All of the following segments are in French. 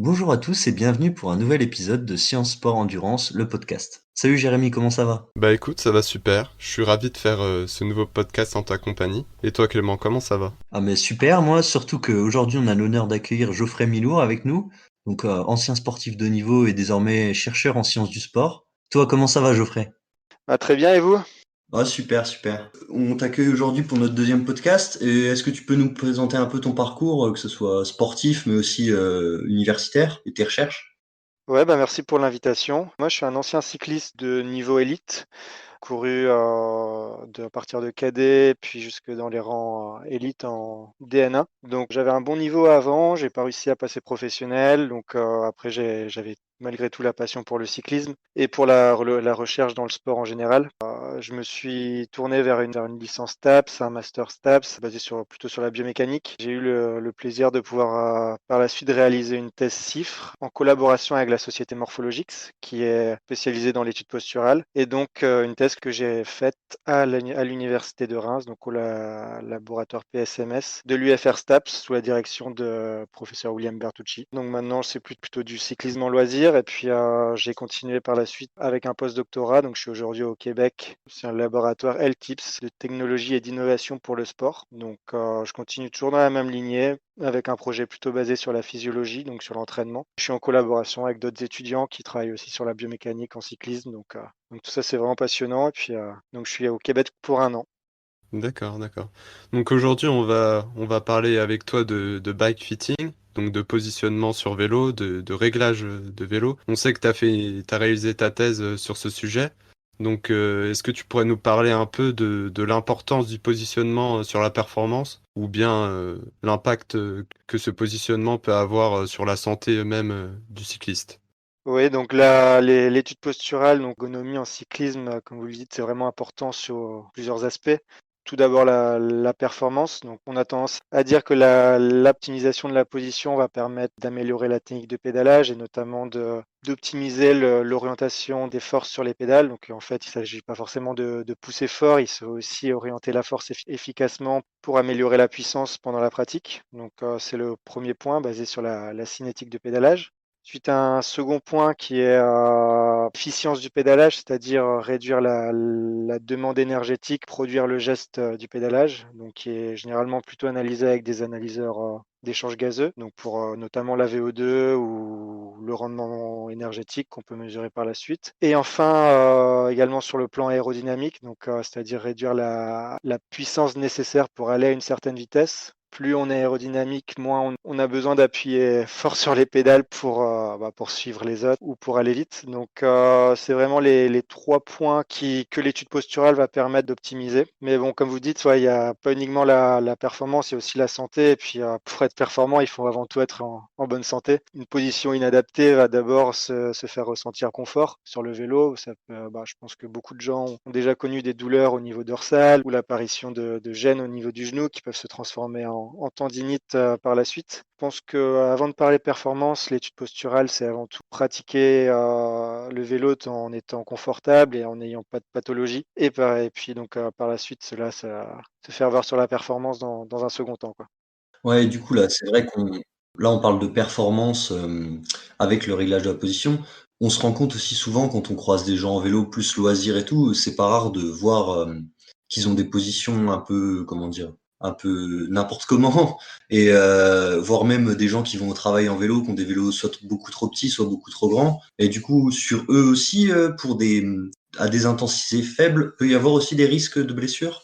Bonjour à tous et bienvenue pour un nouvel épisode de Science Sport Endurance, le podcast. Salut Jérémy, comment ça va? Bah écoute, ça va super. Je suis ravi de faire ce nouveau podcast en ta compagnie. Et toi Clément, comment ça va? Ah mais super, moi surtout qu'aujourd'hui on a l'honneur d'accueillir Geoffrey Milour avec nous, donc ancien sportif de haut niveau et désormais chercheur en sciences du sport. Toi, comment ça va Geoffrey? Ah, très bien, et vous? Ah super, super. On t'accueille aujourd'hui pour notre deuxième podcast et est-ce que tu peux nous présenter un peu ton parcours, que ce soit sportif mais aussi universitaire et tes recherches? Ouais, bah merci pour l'invitation. Moi, je suis un ancien cycliste de niveau élite, couru à partir de cadet, puis jusque dans les rangs élite en DNA. Donc, j'avais un bon niveau avant, j'ai pas réussi à passer professionnel. Donc, après, j'avais malgré tout la passion pour le cyclisme et pour la recherche dans le sport en général. Je me suis tourné vers une licence STAPS, un master STAPS, basé plutôt sur la biomécanique. J'ai eu le plaisir de pouvoir par la suite réaliser une thèse CIFRE en collaboration avec la société Morphologix, qui est spécialisée dans l'étude posturale, et donc une thèse que j'ai faite à l'université de Reims, donc au laboratoire PSMS de l'UFR STAPS, sous la direction de professeur William Bertucci. Donc maintenant, c'est plutôt du cyclisme en loisir, et puis j'ai continué par la suite avec un post-doctorat. Donc je suis aujourd'hui au Québec. C'est un laboratoire LTIPS de technologie et d'innovation pour le sport. Donc je continue toujours dans la même lignée avec un projet plutôt basé sur la physiologie, donc sur l'entraînement. Je suis en collaboration avec d'autres étudiants qui travaillent aussi sur la biomécanique en cyclisme. Donc tout ça, c'est vraiment passionnant. Et puis donc je suis au Québec pour un an. D'accord, d'accord. Donc aujourd'hui, on va parler avec toi de bike fitting, donc de positionnement sur vélo, de réglage de vélo. On sait que t'as réalisé ta thèse sur ce sujet. Donc est-ce que tu pourrais nous parler un peu de l'importance du positionnement sur la performance ou bien l'impact que ce positionnement peut avoir sur la santé même du cycliste? Oui, donc là, l'étude posturale, donc ergonomie en cyclisme, comme vous le dites, c'est vraiment important sur plusieurs aspects. Tout d'abord, la performance. Donc, on a tendance à dire que l'optimisation de la position va permettre d'améliorer la technique de pédalage et notamment d'optimiser l'orientation des forces sur les pédales. Donc, en fait, il ne s'agit pas forcément de pousser fort, il faut aussi orienter la force efficacement pour améliorer la puissance pendant la pratique. Donc, c'est le premier point basé sur la cinétique de pédalage. Ensuite, un second point qui est efficience du pédalage, c'est-à-dire réduire la demande énergétique, produire le geste du pédalage, donc qui est généralement plutôt analysé avec des analyseurs d'échange gazeux, donc pour notamment la VO2 ou le rendement énergétique qu'on peut mesurer par la suite. Et enfin, également sur le plan aérodynamique, donc c'est-à-dire réduire la puissance nécessaire pour aller à une certaine vitesse. Plus on est aérodynamique, moins on a besoin d'appuyer fort sur les pédales pour suivre les autres ou pour aller vite. Donc, c'est vraiment les trois points que l'étude posturale va permettre d'optimiser. Mais bon, comme vous dites, ouais, il n'y a pas uniquement la performance, il y a aussi la santé. Et puis, pour être performant, il faut avant tout être en bonne santé. Une position inadaptée va d'abord se faire ressentir confort sur le vélo. Je pense que beaucoup de gens ont déjà connu des douleurs au niveau dorsal ou l'apparition de gênes au niveau du genou qui peuvent se transformer en tendinite par la suite. Je pense qu'avant de parler performance, l'étude posturale, c'est avant tout pratiquer le vélo en étant confortable et en n'ayant pas de pathologie. Et puis donc par la suite, cela ça se faire voir sur la performance dans un second temps, quoi. Ouais, du coup là, c'est vrai qu'on parle de performance, avec le réglage de la position. On se rend compte aussi souvent quand on croise des gens en vélo plus loisirs et tout, c'est pas rare de voir, qu'ils ont des positions un peu, comment dire? Un peu n'importe comment et voire même des gens qui vont au travail en vélo, qui ont des vélos soit beaucoup trop petits, soit beaucoup trop grands et du coup sur eux aussi, pour à des intensités faibles, peut y avoir aussi des risques de blessures?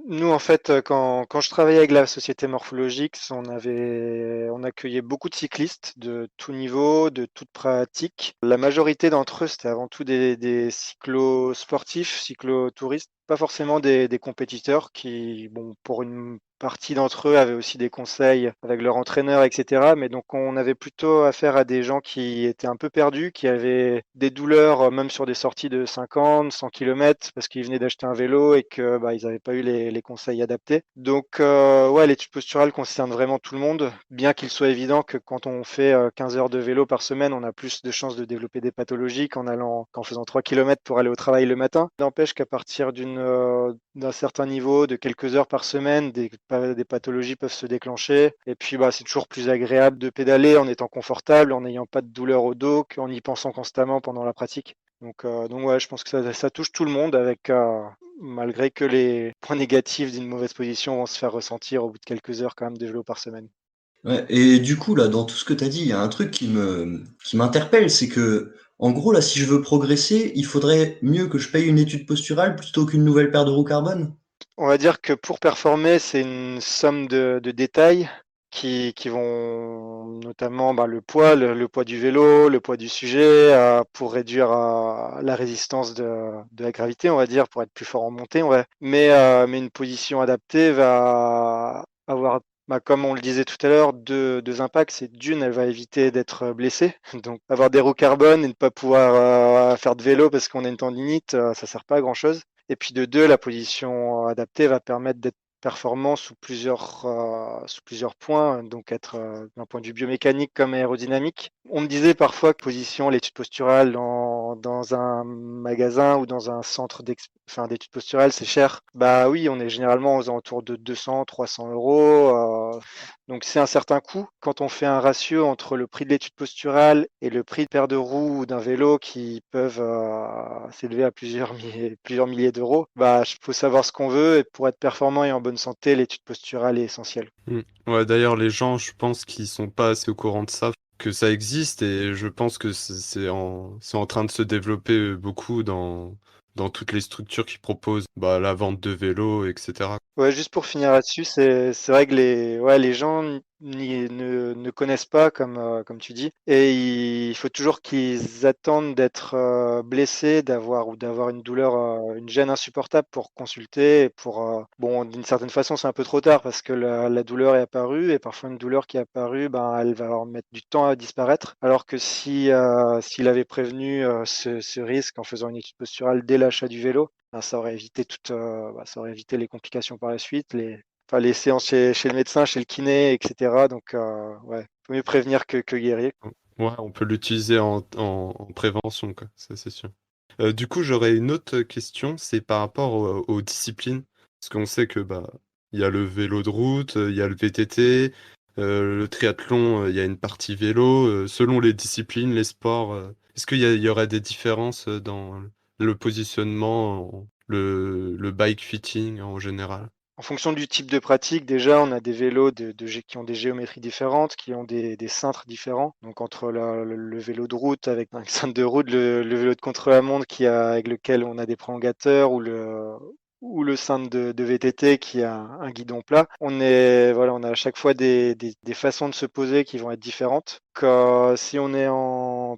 Nous, en fait, quand je travaillais avec la société Morphologix, on accueillait beaucoup de cyclistes de tout niveau, de toute pratique. La majorité d'entre eux, c'était avant tout des cyclo-sportifs, cyclo-touristes, pas forcément des compétiteurs qui, bon, pour une partie d'entre eux, avaient aussi des conseils avec leur entraîneur, etc. Mais donc, on avait plutôt affaire à des gens qui étaient un peu perdus, qui avaient des douleurs, même sur des sorties de 50, 100 km, parce qu'ils venaient d'acheter un vélo et que ils n'avaient pas eu les conseils adaptés. Donc, ouais, l'étude posturale concerne vraiment tout le monde, bien qu'il soit évident que quand on fait 15 heures de vélo par semaine, on a plus de chances de développer des pathologies qu'en faisant 3 km pour aller au travail le matin. N'empêche qu'à partir d'un certain niveau, de quelques heures par semaine, des pathologies peuvent se déclencher. Et puis, bah, c'est toujours plus agréable de pédaler en étant confortable, en n'ayant pas de douleur au dos, qu'en y pensant constamment pendant la pratique. Donc ouais, je pense que ça touche tout le monde avec, malgré que les points négatifs d'une mauvaise position vont se faire ressentir au bout de quelques heures quand même de vélo par semaine. Ouais et du coup, là, dans tout ce que tu as dit, il y a un truc qui m'interpelle, c'est que, en gros, là, si je veux progresser, il faudrait mieux que je paye une étude posturale plutôt qu'une nouvelle paire de roues carbone? On va dire que pour performer, c'est une somme de détails qui vont notamment, bah, le poids, le poids du vélo, le poids du sujet, pour réduire, la résistance de la gravité, on va dire, pour être plus fort en montée, ouais. Mais une position adaptée va avoir, bah, comme on le disait tout à l'heure, 2 impacts. C'est d'une, elle va éviter d'être blessé. Donc avoir des roues carbone et ne pas pouvoir, faire de vélo parce qu'on a une tendinite, ça sert pas à grand chose. Et puis de 2, la position adaptée va permettre d'être performant sous plusieurs points, donc être, d'un point de vue biomécanique comme aérodynamique. On me disait parfois que l'étude posturale dans un magasin ou dans un centre d'études posturales, c'est cher. Bah oui, on est généralement aux alentours de 200-300 €, donc c'est un certain coût. Quand on fait un ratio entre le prix de l'étude posturale et le prix de paire de roues ou d'un vélo qui peuvent, s'élever à plusieurs milliers d'euros, bah, faut savoir ce qu'on veut et pour être performant et en bonne santé, l'étude posturale est essentielle. Mmh. Ouais, d'ailleurs, les gens, je pense qu'ils sont pas assez au courant de ça, que ça existe et je pense que c'est en train de se développer, beaucoup dans toutes les structures qui proposent, bah, la vente de vélos et cetera. Ouais, juste pour finir là-dessus, c'est vrai que les gens ne connaissent pas comme tu dis et il faut toujours qu'ils attendent d'être, blessés, d'avoir une douleur, une gêne insupportable pour consulter et bon, d'une certaine façon, c'est un peu trop tard parce que la douleur est apparue et parfois une douleur qui est apparue, ben, elle va en mettre du temps à disparaître. Alors que s'il avait prévenu, ce risque en faisant une étude posturale dès l'achat du vélo, ben, ça aurait évité les complications par la suite, les séances chez le médecin, chez le kiné et cetera. Donc ouais, vaut mieux prévenir que guérir. Ouais, on peut l'utiliser en prévention, quoi, ça c'est sûr. Du coup, j'aurais une autre question, c'est par rapport aux disciplines. Parce qu'on sait que, bah, il y a le vélo de route, il y a le VTT, le triathlon, il y a une partie vélo, selon les disciplines, les sports, est-ce qu'il y aurait des différences, dans le positionnement, le bike fitting en général? En fonction du type de pratique, déjà, on a des vélos qui ont des géométries différentes, qui ont des cintres différents. Donc entre le vélo de route avec un cintre de route, le vélo de contre-la-montre avec lequel on a des prolongateurs ou le cintre de VTT qui a un guidon plat. On a à chaque fois des façons de se poser qui vont être différentes. Si on est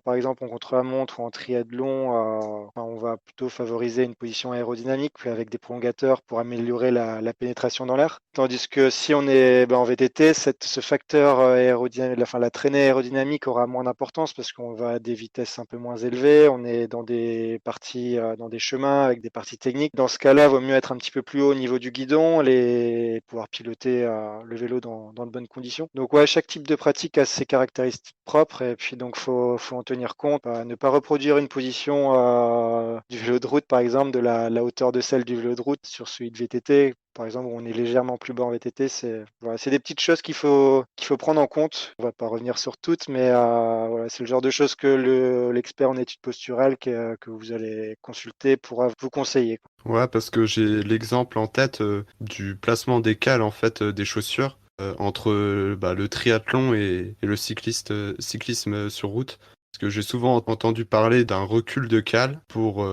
par exemple, en contre-la-montre ou en triathlon, on va plutôt favoriser une position aérodynamique, puis avec des prolongateurs pour améliorer la pénétration dans l'air. Tandis que si on est en VTT, ce facteur aérodynamique, la traînée aérodynamique aura moins d'importance parce qu'on va à des vitesses un peu moins élevées, on est dans des parties, dans des chemins avec des parties techniques. Dans ce cas-là, il vaut mieux être un petit peu plus haut au niveau du guidon, pouvoir piloter le vélo dans de bonnes conditions. Donc ouais, chaque type de pratique a ses caractéristiques propres et puis donc faut en tenir compte. Ne pas reproduire une position du vélo de route, par exemple, de la hauteur de celle du vélo de route sur celui de VTT. Par exemple, où on est légèrement plus bas en VTT, c'est des petites choses qu'il faut prendre en compte. On va pas revenir sur toutes, mais voilà, c'est le genre de choses que l'expert en études posturales que vous allez consulter pourra vous conseiller. Ouais, parce que j'ai l'exemple en tête, du placement des cales, en fait, des chaussures, entre, bah, le triathlon et le cyclisme sur route. Parce que j'ai souvent entendu parler d'un recul de cale pour,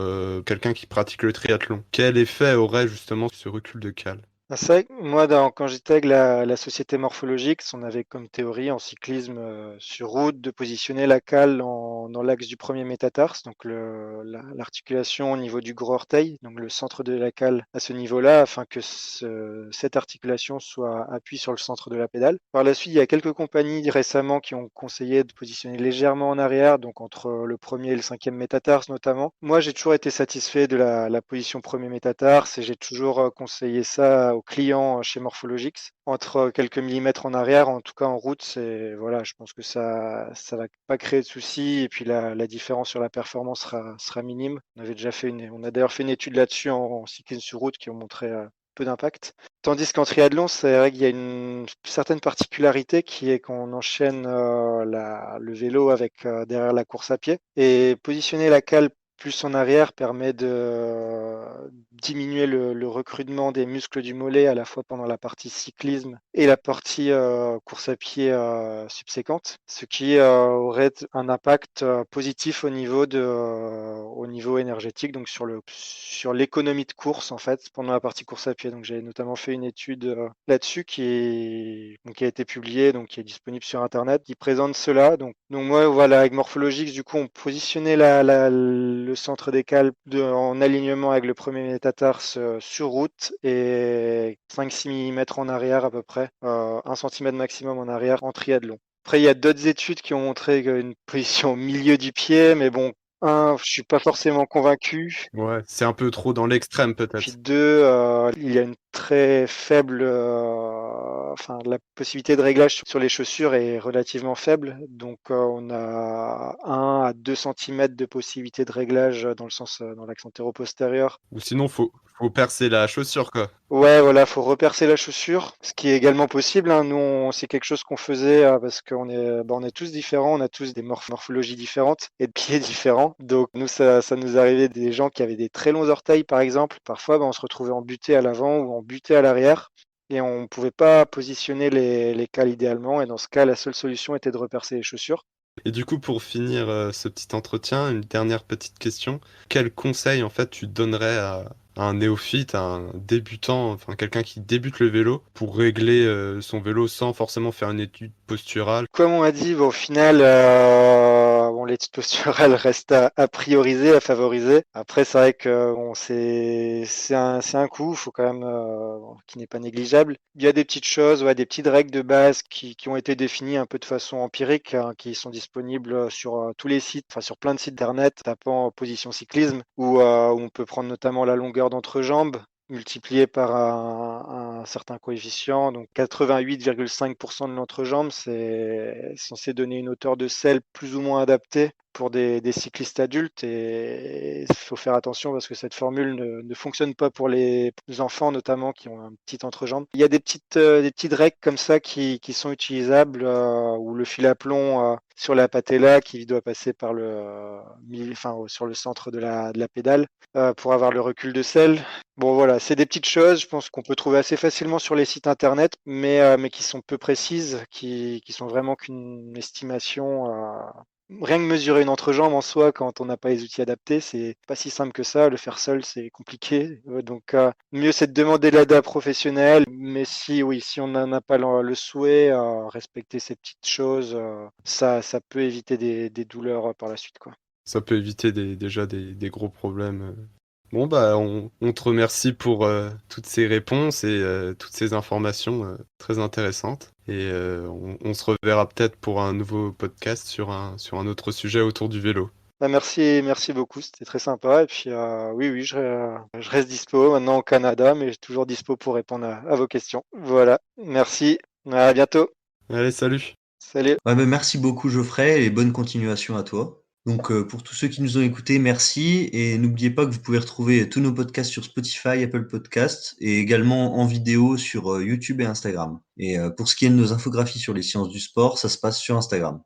quelqu'un qui pratique le triathlon. Quel effet aurait justement ce recul de cale? Ah, c'est vrai que moi, quand j'étais avec la Société morphologique, on avait comme théorie en cyclisme sur route de positionner la cale dans l'axe du premier métatarse, donc l'articulation au niveau du gros orteil, donc le centre de la cale à ce niveau-là, afin que cette articulation soit appuyée sur le centre de la pédale. Par la suite, il y a quelques compagnies récemment qui ont conseillé de positionner légèrement en arrière, donc entre le premier et le cinquième métatarse notamment. Moi, j'ai toujours été satisfait de la position premier métatarse et j'ai toujours conseillé ça aux clients chez Morphologix. Entre quelques millimètres en arrière, en tout cas en route, voilà, je pense que ça va pas créer de soucis et puis la différence sur la performance sera minime. On a d'ailleurs fait une étude là-dessus en cyclisme sur route qui ont montré peu d'impact. Tandis qu'en triathlon, c'est vrai qu'il y a une certaine particularité qui est qu'on enchaîne le vélo avec derrière la course à pied. Et positionner la cale plus en arrière permet de diminuer le recrutement des muscles du mollet à la fois pendant la partie cyclisme et la partie course à pied subséquente, ce qui aurait un impact positif au niveau énergétique, donc sur l'économie de course en fait pendant la partie course à pied. Donc j'ai notamment fait une étude là-dessus qui a été publiée, donc qui est disponible sur internet, qui présente cela. Donc moi voilà, avec Morphologix, du coup on positionnait le centre des cales en alignement avec le premier métatarse sur route et 5-6 mm en arrière à peu près, 1 cm maximum en arrière en triathlon. Après, il y a d'autres études qui ont montré une position au milieu du pied, mais bon, je suis pas forcément convaincu. Ouais, c'est un peu trop dans l'extrême Puis peut-être. deux, il y a une très faible, la possibilité de réglage sur les chaussures est relativement faible. Donc, on a 1 à 2 centimètres de possibilité de réglage dans l'axe antéro-postérieur. Ou sinon, faut percer la chaussure, quoi. Ouais, voilà, faut repercer la chaussure, ce qui est également possible, hein. Nous, c'est quelque chose qu'on faisait parce on est tous différents, on a tous des morphologies différentes et de pieds différents. Donc nous, ça nous arrivait des gens qui avaient des très longs orteils, par exemple. Parfois, on se retrouvait embuté à l'avant ou embuté à l'arrière et on ne pouvait pas positionner les cales idéalement. Et dans ce cas, la seule solution était de repercer les chaussures. Et du coup, pour finir ce petit entretien, une dernière petite question. Quel conseil, en fait, tu donnerais à un néophyte, à un débutant, enfin quelqu'un qui débute le vélo, pour régler son vélo sans forcément faire une étude posturale? Comme on a dit, au final, l'étude posturale reste à prioriser, à favoriser. Après, c'est vrai que c'est un coût, faut quand même qui n'est pas négligeable. Il y a des petites choses, ouais, des petites règles de base qui ont été définies un peu de façon empirique, hein, qui sont disponibles sur tous les sites, enfin sur plein de sites internet, tapant position cyclisme, où on peut prendre notamment la longueur d'entrejambe multiplié par un certain coefficient, donc 88,5% de l'entrejambe, c'est censé donner une hauteur de selle plus ou moins adaptée pour des cyclistes adultes. Et il faut faire attention parce que cette formule ne fonctionne pas pour les enfants, notamment qui ont un petit entrejambe. Il y a des petites règles comme ça qui sont utilisables, où le fil à plomb sur la patella qui doit passer par sur le centre de la pédale pour avoir le recul de selle. Bon voilà, c'est des petites choses, je pense qu'on peut trouver assez facilement sur les sites internet, mais qui sont peu précises, qui sont vraiment qu'une estimation. Rien que mesurer une entrejambe en soi quand on n'a pas les outils adaptés, c'est pas si simple que ça. Le faire seul, c'est compliqué. Donc mieux c'est de demander l'aide à un professionnel, mais si on n'en a pas le souhait, respecter ces petites choses, ça peut éviter des douleurs par la suite, quoi. Ça peut éviter déjà des gros problèmes. Bon, bah, on te remercie pour toutes ces réponses et toutes ces informations très intéressantes. Et on se reverra peut-être pour un nouveau podcast sur un autre sujet autour du vélo. Bah, merci beaucoup, c'était très sympa. Et puis oui, je reste dispo maintenant au Canada, mais toujours dispo pour répondre à vos questions. Voilà, merci, à bientôt. Allez, salut! Salut. Ouais, bah, merci beaucoup Geoffrey et bonne continuation à toi. Donc pour tous ceux qui nous ont écoutés, merci et n'oubliez pas que vous pouvez retrouver tous nos podcasts sur Spotify, Apple Podcasts et également en vidéo sur YouTube et Instagram. Et pour ce qui est de nos infographies sur les sciences du sport, ça se passe sur Instagram.